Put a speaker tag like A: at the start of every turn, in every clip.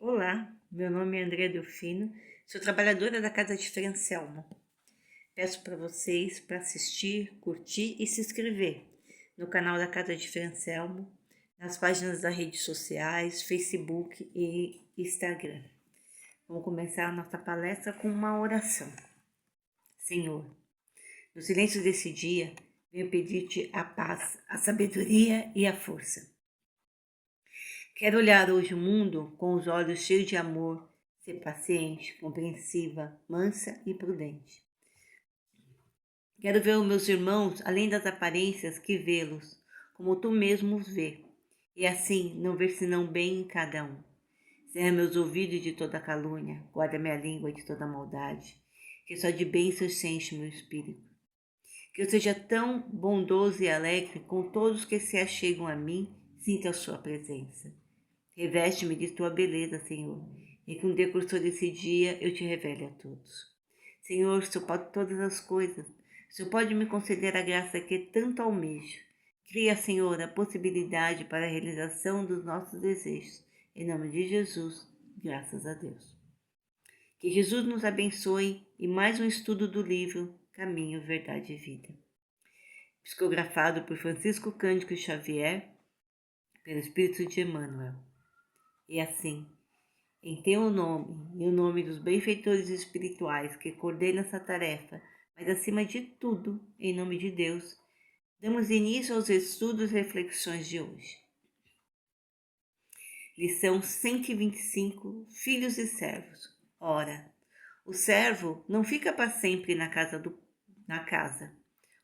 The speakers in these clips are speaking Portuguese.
A: Olá, meu nome é André Delfino, sou trabalhadora da Casa de Frei Anselmo. Peço para vocês para assistir, curtir e se inscrever no canal da Casa de Frei Anselmo, nas páginas das redes sociais, Facebook e Instagram. Vamos começar a nossa palestra com uma oração. Senhor, no silêncio desse dia, venho pedir-te a paz, a sabedoria e a força. Quero olhar hoje o mundo com os olhos cheios de amor, ser paciente, compreensiva, mansa e prudente. Quero ver os meus irmãos, além das aparências, que vê-los, como tu mesmo os vê, e assim não ver senão bem em cada um. Cerra meus ouvidos de toda calúnia, guarda minha língua de toda maldade, que só de bênçãos se enche meu espírito. Que eu seja tão bondoso e alegre com todos que se achegam a mim, sinta a sua presença. Reveste-me de tua beleza, Senhor, e com o decurso desse dia eu te revele a todos. Senhor, o Senhor pode todas as coisas. O Senhor pode me conceder a graça que tanto almejo. Cria, Senhor, a possibilidade para a realização dos nossos desejos. Em nome de Jesus, graças a Deus. Que Jesus nos abençoe e mais um estudo do livro Caminho, Verdade e Vida. Psicografado por Francisco Cândido Xavier, pelo Espírito de Emmanuel. E assim, em teu nome e o nome dos benfeitores espirituais que coordenam essa tarefa, mas acima de tudo, em nome de Deus, damos início aos estudos e reflexões de hoje. Lição 125, Filhos e Servos. Ora, o servo não fica para sempre na casa.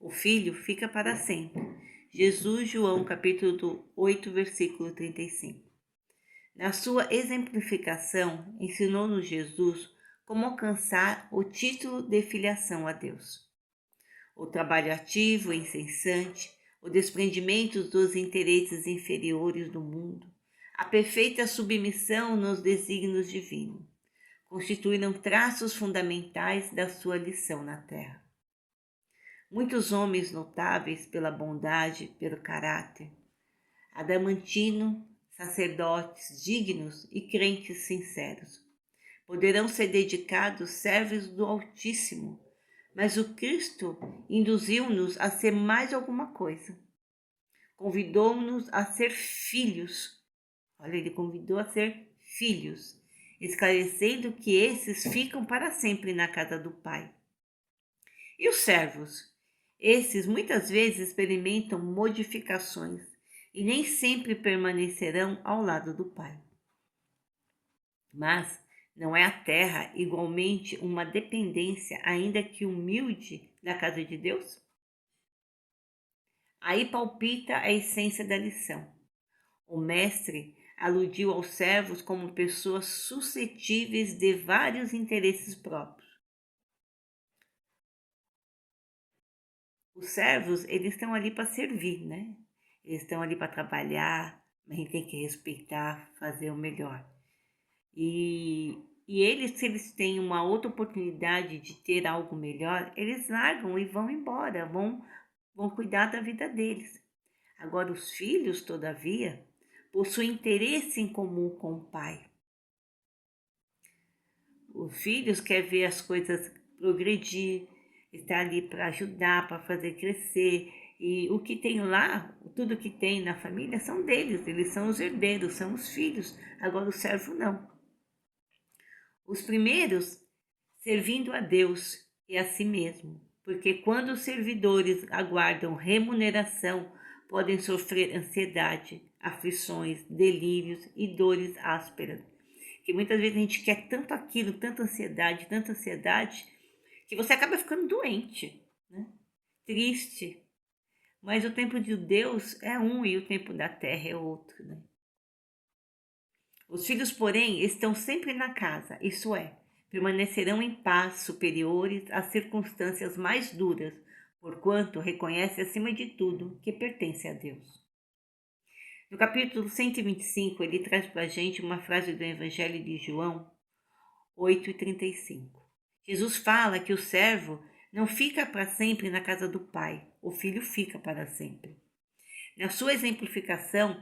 A: O filho fica para sempre. Jesus, João, capítulo 8, versículo 35. Na sua exemplificação, ensinou-nos Jesus como alcançar o título de filiação a Deus. O trabalho ativo e incessante, o desprendimento dos interesses inferiores do mundo, a perfeita submissão nos desígnios divinos, constituíram traços fundamentais da sua lição na terra. Muitos homens notáveis pela bondade, pelo caráter, adamantino, sacerdotes dignos e crentes sinceros, poderão ser dedicados servos do Altíssimo, mas o Cristo induziu-nos a ser mais alguma coisa. Convidou-nos a ser filhos. Olha, ele convidou a ser filhos, esclarecendo que esses ficam para sempre na casa do Pai. E os servos? Esses muitas vezes experimentam modificações e nem sempre permanecerão ao lado do Pai. Mas não é a terra igualmente uma dependência, ainda que humilde, da casa de Deus? Aí palpita a essência da lição. O mestre aludiu aos servos como pessoas suscetíveis de vários interesses próprios. Os servos, eles estão ali para servir, né? Eles estão ali para trabalhar, mas a gente tem que respeitar, fazer o melhor. E eles, se eles têm uma outra oportunidade de ter algo melhor, eles largam e vão embora, vão cuidar da vida deles. Agora, os filhos, todavia, possuem interesse em comum com o pai. Os filhos querem ver as coisas progredir, estar ali para ajudar, para fazer crescer. E o que tem lá, tudo que tem na família são deles, eles são os herdeiros, são os filhos. Agora o servo não. Os primeiros servindo a Deus e a si mesmo, porque quando os servidores aguardam remuneração, podem sofrer ansiedade, aflições, delírios e dores ásperas. Que muitas vezes a gente quer tanto aquilo, tanta ansiedade, que você acaba ficando doente, né? Triste. Mas o tempo de Deus é um e o tempo da terra é outro, né? Os filhos, porém, estão sempre na casa, isso é, permanecerão em paz superiores às circunstâncias mais duras, porquanto reconhece acima de tudo que pertence a Deus. No capítulo 125, ele traz para a gente uma frase do Evangelho de João 8,35. Jesus fala que o servo não fica para sempre na casa do Pai, o filho fica para sempre. Na sua exemplificação,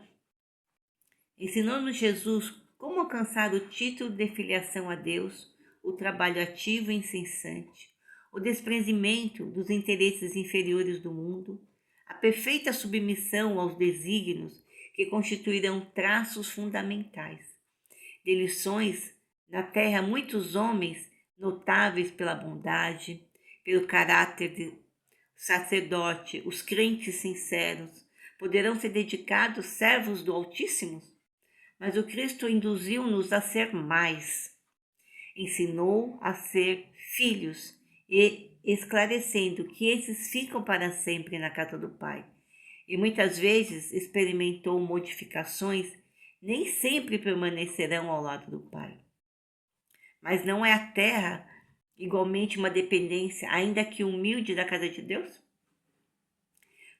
A: ensinou-nos Jesus como alcançar o título de filiação a Deus, o trabalho ativo e incessante, o desprendimento dos interesses inferiores do mundo, a perfeita submissão aos desígnios que constituirão traços fundamentais. De lições, na terra muitos homens notáveis pela bondade, pelo caráter de sacerdote, os crentes sinceros, poderão ser dedicados servos do Altíssimo? Mas o Cristo induziu-nos a ser mais. Ensinou a ser filhos e esclarecendo que esses ficam para sempre na casa do Pai. E muitas vezes experimentou modificações, nem sempre permanecerão ao lado do Pai. Mas não é a terra igualmente uma dependência, ainda que humilde, da casa de Deus?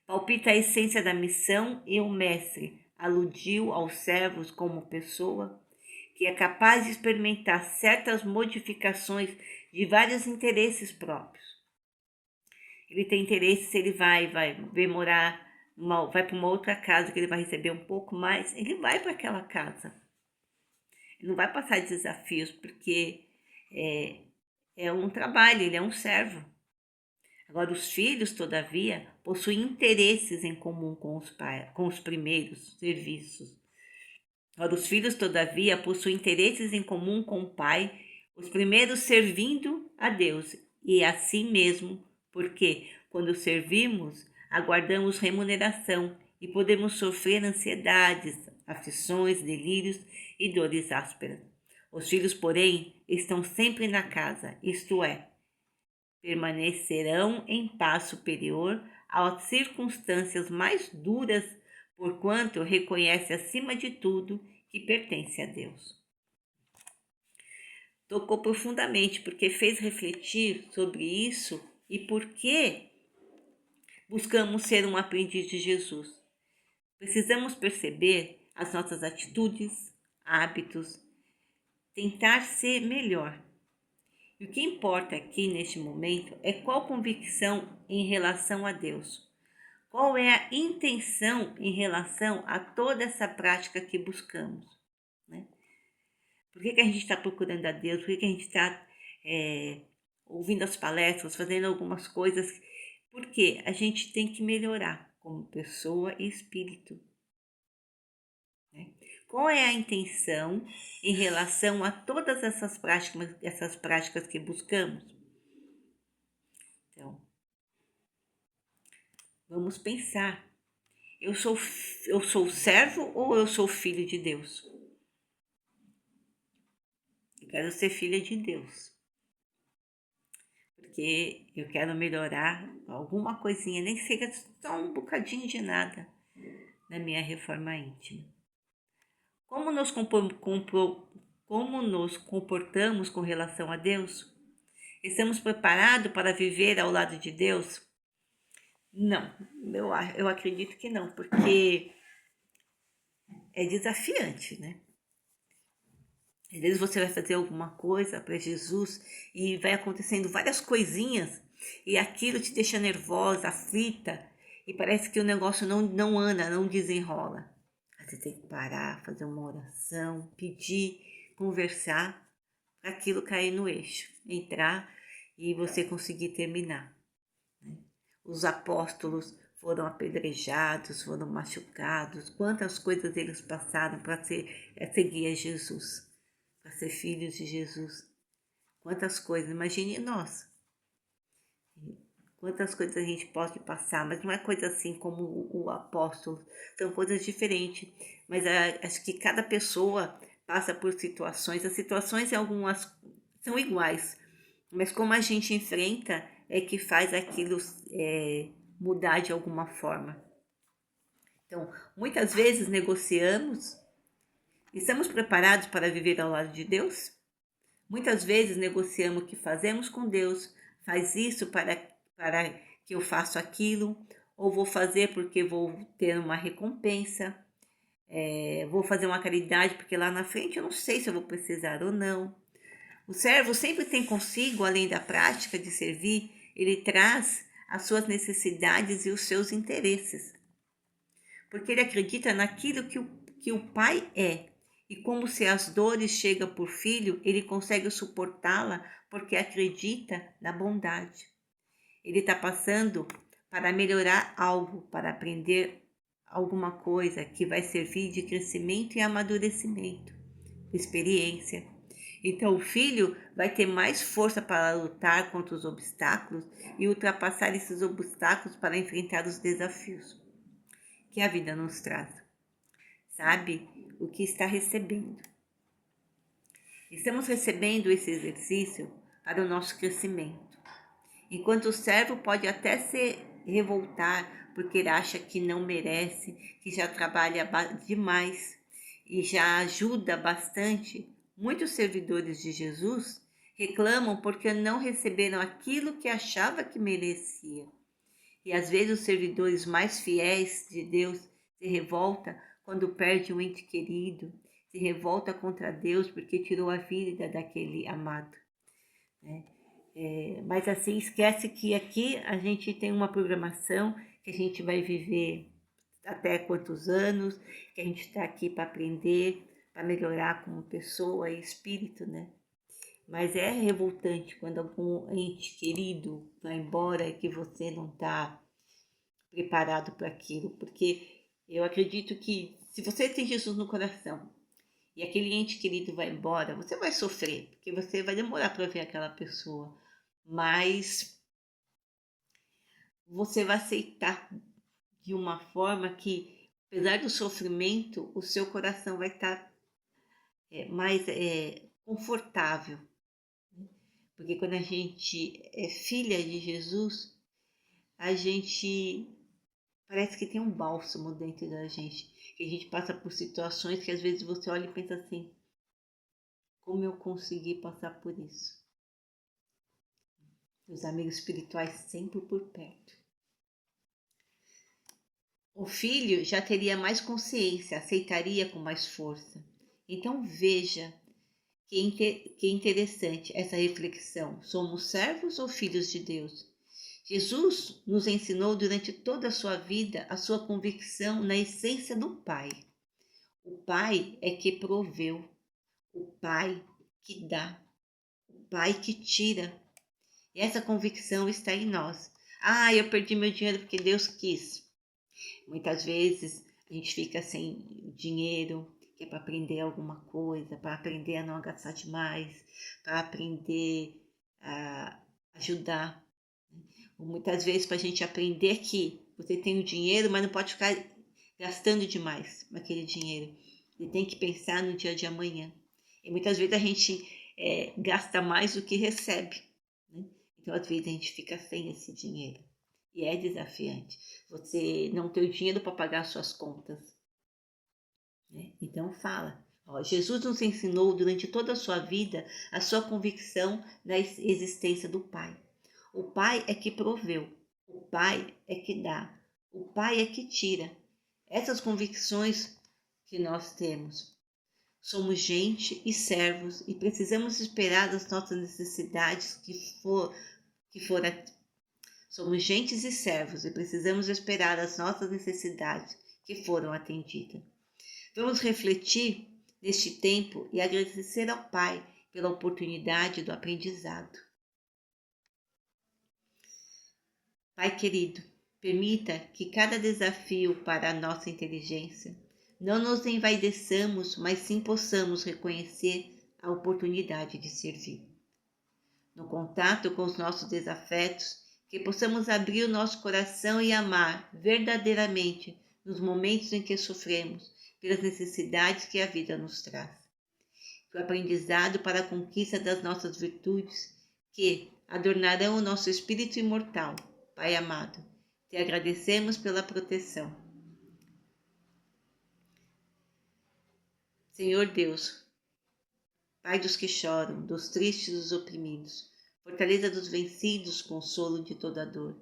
A: Palpita a essência da missão e o mestre aludiu aos servos como pessoa que é capaz de experimentar certas modificações de vários interesses próprios. Ele tem interesse se ele vai morar, vai para uma outra casa que ele vai receber um pouco mais, ele vai para aquela casa. Ele não vai passar desafios porque é um trabalho, ele é um servo. Agora, os filhos, todavia, possuem interesses em comum com os primeiros serviços. Agora, os filhos, todavia, possuem interesses em comum com o pai, os primeiros servindo a Deus e a si mesmo, porque, quando servimos, aguardamos remuneração e podemos sofrer ansiedades, aflições, delírios e dores ásperas. Os filhos, porém, estão sempre na casa, isto é, permanecerão em paz superior às circunstâncias mais duras, porquanto reconhece acima de tudo que pertence a Deus. Tocou profundamente porque fez refletir sobre isso e por que buscamos ser um aprendiz de Jesus. Precisamos perceber as nossas atitudes, hábitos, tentar ser melhor. E o que importa aqui neste momento é qual convicção em relação a Deus. Qual é a intenção em relação a toda essa prática que buscamos, né? Por que a gente está procurando a Deus? Por que a gente está ouvindo as palestras, fazendo algumas coisas? Porque a gente tem que melhorar como pessoa e espírito, né? Qual é a intenção em relação a todas essas práticas que buscamos? Então, vamos pensar. Eu sou servo ou eu sou filho de Deus? Eu quero ser filha de Deus. Porque eu quero melhorar alguma coisinha, nem que seja só um bocadinho de nada na minha reforma íntima. Como nos comportamos com relação a Deus? Estamos preparados para viver ao lado de Deus? Não, eu acredito que não, porque é desafiante, né? Às vezes você vai fazer alguma coisa para Jesus e vai acontecendo várias coisinhas e aquilo te deixa nervosa, aflita e parece que o negócio não anda, não desenrola. Você tem que parar, fazer uma oração, pedir, conversar para aquilo cair no eixo, entrar e você conseguir terminar. Os apóstolos foram apedrejados, foram machucados, quantas coisas eles passaram para seguir a Jesus, para ser filhos de Jesus. Quantas coisas, imagine nós. Quantas coisas a gente pode passar, mas não é coisa assim como o apóstolo, são coisas diferentes. Mas acho que cada pessoa passa por situações, as situações algumas são iguais, mas como a gente enfrenta é que faz aquilo mudar de alguma forma. Então, muitas vezes negociamos, estamos preparados para viver ao lado de Deus? Muitas vezes negociamos o que fazemos com Deus, faz isso para que eu faça aquilo, ou vou fazer porque vou ter uma recompensa, vou fazer uma caridade porque lá na frente eu não sei se eu vou precisar ou não. O servo sempre tem consigo, além da prática de servir, ele traz as suas necessidades e os seus interesses, porque ele acredita naquilo que o pai é E como se as dores chegam por filho, ele consegue suportá-la porque acredita na bondade. Ele está passando para melhorar algo, para aprender alguma coisa que vai servir de crescimento e amadurecimento, experiência. Então o filho vai ter mais força para lutar contra os obstáculos e ultrapassar esses obstáculos para enfrentar os desafios que a vida nos traz. Sabe o que está recebendo? Estamos recebendo esse exercício para o nosso crescimento. Enquanto o servo pode até se revoltar porque ele acha que não merece, que já trabalha demais e já ajuda bastante, muitos servidores de Jesus reclamam porque não receberam aquilo que achava que merecia. E às vezes os servidores mais fiéis de Deus se revoltam quando perde um ente querido, se revolta contra Deus porque tirou a vida daquele amado, né? Mas assim, esquece que aqui a gente tem uma programação que a gente vai viver até quantos anos, que a gente está aqui para aprender, para melhorar como pessoa e espírito, né? Mas é revoltante quando algum ente querido vai embora e que você não está preparado para aquilo, porque eu acredito que se você tem Jesus no coração e aquele ente querido vai embora, você vai sofrer, porque você vai demorar para ver aquela pessoa, mas você vai aceitar de uma forma que, apesar do sofrimento, o seu coração vai estar mais confortável. Porque quando a gente é filha de Jesus, a gente parece que tem um bálsamo dentro da gente, que a gente passa por situações que às vezes você olha e pensa assim, como eu consegui passar por isso? Os amigos espirituais sempre por perto. O filho já teria mais consciência, aceitaria com mais força. Então veja que interessante essa reflexão. Somos servos ou filhos de Deus? Jesus nos ensinou durante toda a sua vida a sua convicção na essência do Pai. O Pai é que proveu, o Pai que dá, o Pai que tira. E essa convicção está em nós. Ah, eu perdi meu dinheiro porque Deus quis. Muitas vezes a gente fica sem dinheiro, que é para aprender alguma coisa, para aprender a não gastar demais, para aprender a ajudar. Ou muitas vezes para a gente aprender que você tem o dinheiro, mas não pode ficar gastando demais aquele dinheiro. Você tem que pensar no dia de amanhã. E muitas vezes a gente gasta mais do que recebe, né? Então às vezes a gente fica sem esse dinheiro. E é desafiante você não ter o dinheiro para pagar suas contas, né? Então fala. Jesus nos ensinou durante toda a sua vida a sua convicção na existência do Pai. O Pai é que proveu, o Pai é que dá, o Pai é que tira. Essas convicções que nós temos. Somos gente e servos e precisamos esperar as nossas necessidades Somos gentes e servos e precisamos esperar as nossas necessidades que foram atendidas. Vamos refletir neste tempo e agradecer ao Pai pela oportunidade do aprendizado. Pai querido, permita que cada desafio para a nossa inteligência não nos envaideçamos, mas sim possamos reconhecer a oportunidade de servir. No contato com os nossos desafetos, que possamos abrir o nosso coração e amar verdadeiramente nos momentos em que sofremos pelas necessidades que a vida nos traz. Que o aprendizado para a conquista das nossas virtudes, que adornarão o nosso espírito imortal. Pai amado, te agradecemos pela proteção. Senhor Deus, Pai dos que choram, dos tristes e dos oprimidos, fortaleza dos vencidos, consolo de toda dor.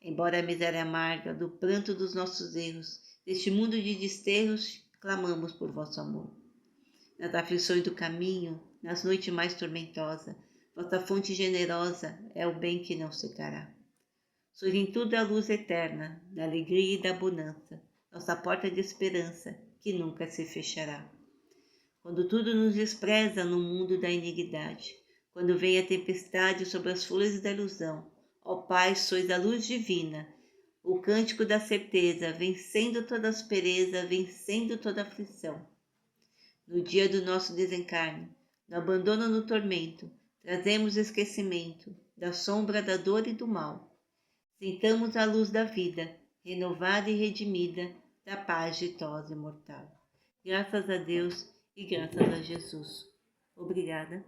A: Embora a miséria amarga do pranto dos nossos erros, deste mundo de desterros, clamamos por vosso amor. Nas aflições do caminho, nas noites mais tormentosas, vossa fonte generosa é o bem que não secará. Sois em tudo a luz eterna, da alegria e da bonança, nossa porta de esperança, que nunca se fechará. quando tudo nos despreza no mundo da iniquidade, quando vem a tempestade sobre as folhas da ilusão. Ó Pai, sois a luz divina, o cântico da certeza, vencendo toda aspereza, vencendo toda aflição. No dia do nosso desencarne, no abandono no tormento, trazemos esquecimento da sombra da dor e do mal. Sintamos a luz da vida, renovada e redimida, da paz ditosa e imortal. Graças a Deus e graças a Jesus. Obrigada.